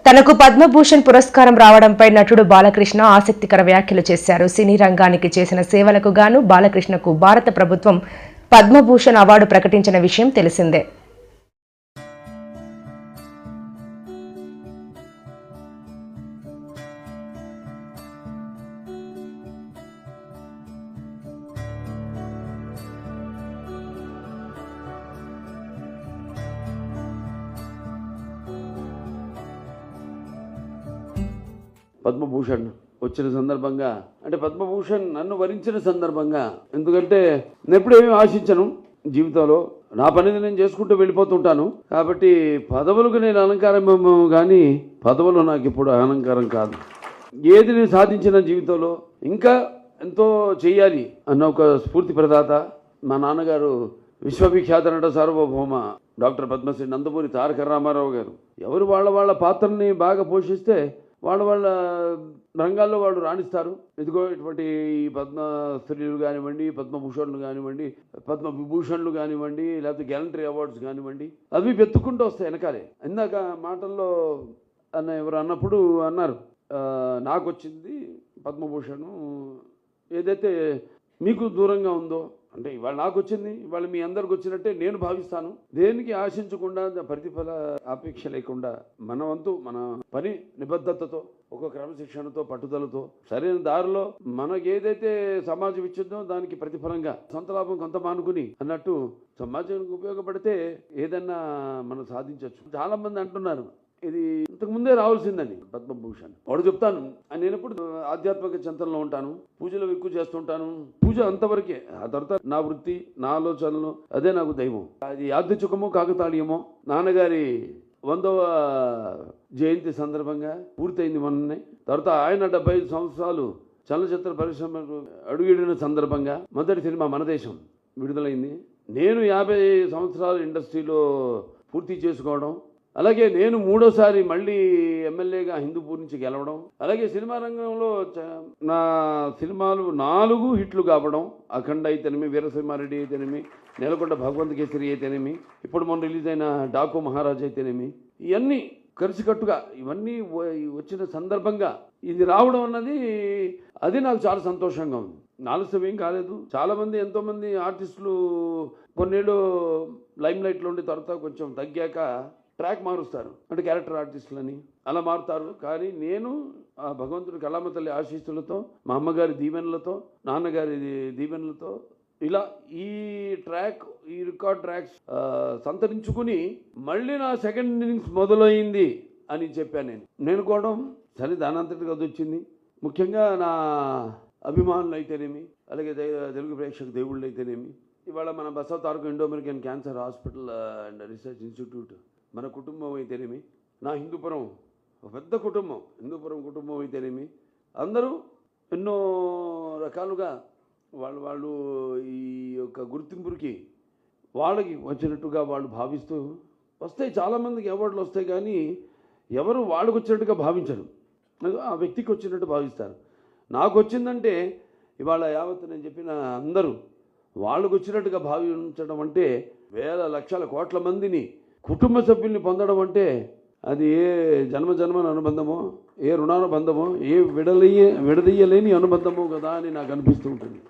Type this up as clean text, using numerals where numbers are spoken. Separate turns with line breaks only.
తనకు పద్మభూషణ్ పురస్కారం రావడంపై నటుడు బాలకృష్ణ ఆసక్తికర వ్యాఖ్యలు చేశారు. సినీ రంగానికి చేసిన సేవలకు గాను బాలకృష్ణకు భారత ప్రభుత్వం పద్మభూషణ్ అవార్డు ప్రకటించిన విషయం తెలిసిందే.
పద్మభూషణ్ వచ్చిన సందర్భంగా అంటే పద్మభూషణ్ నన్ను వరించిన సందర్భంగా, ఎందుకంటే నేను ఎప్పుడు ఏమీ ఆశించను జీవితంలో, నా పనిని నేను చేసుకుంటూ వెళ్ళిపోతుంటాను. కాబట్టి పదవులకు నేను అలంకారం కానీ పదవులు నాకు ఇప్పుడు అలంకారం కాదు. ఏది నేను సాధించిన జీవితంలో ఇంకా ఎంతో చెయ్యాలి అన్న ఒక స్ఫూర్తి ప్రదాత మా నాన్నగారు విశ్వవిఖ్యాత నట సార్వభౌమ డాక్టర్ పద్మశ్రీ నందమూరి తారక రామారావు గారు. ఎవరు వాళ్ళ పాత్రని బాగా పోషిస్తే వాళ్ళ రంగాల్లో వాళ్ళు రాణిస్తారు. ఇదిగో ఇటువంటి పద్మశ్రీలు కానివ్వండి, పద్మభూషణ్లు కానివ్వండి, పద్మవిభూషణ్లు కానివ్వండి, లేకపోతే గ్యాలంటరీ అవార్డ్స్ కానివ్వండి, అవి వెతుక్కుంటూ వస్తాయి వెనకాలే. ఇందాక మాటల్లో ఎవరు అన్నప్పుడు అన్నారు, నాకు వచ్చింది పద్మభూషణ్, ఏదైతే మీకు దూరంగా ఉందో అంటే ఇవాళ నాకు వచ్చింది, ఇవాళ మీ అందరికి వచ్చినట్టే నేను భావిస్తాను. దేనికి ఆశించకుండా, ప్రతిఫల ఆపేక్ష లేకుండా మన వంతు మన పని నిబద్ధతతో, ఒక క్రమశిక్షణతో, పట్టుదలతో సరైన దారిలో మనకి ఏదైతే సమాజం ఇచ్చిందో దానికి ప్రతిఫలంగా సొంత లాభం కొంత మానుకుని అన్నట్టు సమాజానికి ఉపయోగపడితే ఏదన్నా మనం సాధించవచ్చు. చాలా మంది అంటున్నారు ఇది ఇంతకు ముందే రావాల్సిందని పద్మభూషణ్. వాడు చెప్తాను, నేను ఎప్పుడు ఆధ్యాత్మిక చింతనలో ఉంటాను, పూజలు ఎక్కువ చేస్తుంటాను. పూజ అంతవరకే, ఆ తర్వాత నా వృత్తి, నా ఆలోచనలు, అదే నాకు దైవం. అది యాదృచ్ఛికమో కాకతాళీయమో నాన్నగారి 100వ జయంతి సందర్భంగా పూర్తయింది మొన్ననే. తర్వాత ఆయన 75 సంవత్సరాలు చలనచిత్ర పరిశ్రమకు అడుగిడిన సందర్భంగా మొదటి సినిమా మన దేశం విడుదలైంది. నేను 50 సంవత్సరాలు ఇండస్ట్రీలో పూర్తి చేసుకోవడం, అలాగే నేను 3వసారి మళ్ళీ ఎమ్మెల్యేగా హిందూపూర్ నుంచి గెలవడం, అలాగే సినిమా రంగంలో నా సినిమాలు 4 హిట్లు కావడం, అఖండ అయితేనేమి, వీరసింహారెడ్డి అయితేనేమి, నేలకొండ భగవంత్ కేసరి అయితేనేమి, ఇప్పుడు మొన్న రిలీజ్ అయిన డాకు మహారాజ్ అయితేనేమి, ఇవన్నీ కలిసికట్టుగా ఇవన్నీ వచ్చిన సందర్భంగా ఇది రావడం అన్నది అది నాకు చాలా సంతోషంగా ఉంది. ఆలస్యం ఏం కాలేదు. చాలామంది ఎంతోమంది ఆర్టిస్టులు కొన్నేళ్ళు లైమ్ లైట్లో ఉండి తర్వాత కొంచెం తగ్గాక ట్రాక్ మారుస్తారు, అంటే క్యారెక్టర్ ఆర్టిస్టులని అలా మారుతారు. కానీ నేను ఆ భగవంతుడి కళామ తల్లి ఆశీస్సులతో, మా అమ్మగారి దీవెనలతో, నాన్నగారి దీవెనలతో ఇలా ఈ రికార్డ్ ట్రాక్స్ సంతరించుకుని మళ్ళీ నా సెకండ్ ఇన్నింగ్స్ మొదలైంది అని చెప్పాను. నేను కూడా సరే దానంతటికి అది వచ్చింది. ముఖ్యంగా నా అభిమానులు అయితేనేమి, అలాగే తెలుగు ప్రేక్షక దేవుళ్ళు అయితేనేమి, ఇవాళ మన Basavataraka Indo American cancer hospital and research institute, మన కుటుంబం అయితేనేమి, నా హిందూపురం పెద్ద కుటుంబం, హిందూపురం కుటుంబం అయితేనేమి, అందరూ ఎన్నో రకాలుగా వాళ్ళు ఈ యొక్క గుర్తింపుకి వాళ్ళకి వచ్చినట్టుగా వాళ్ళు భావిస్తూ వస్తాయి. చాలామందికి అవార్డులు వస్తాయి, కానీ ఎవరు వాళ్ళకు వచ్చినట్టుగా భావించరు, ఆ వ్యక్తికి వచ్చినట్టు భావిస్తారు. నాకు వచ్చిందంటే ఇవాళ యావత్ నేను చెప్పిన అందరూ వాళ్ళకు వచ్చినట్టుగా భావించడం అంటే, వేల లక్షల కోట్ల మందిని కుటుంబ సభ్యుల్ని పొందడం అంటే అది ఏ జన్మజన్మన అనుబంధమో, ఏ రుణానుబంధమో, ఏ విడదీయలేని అనుబంధమో కదా అని నాకు అనిపిస్తూ ఉంటుంది.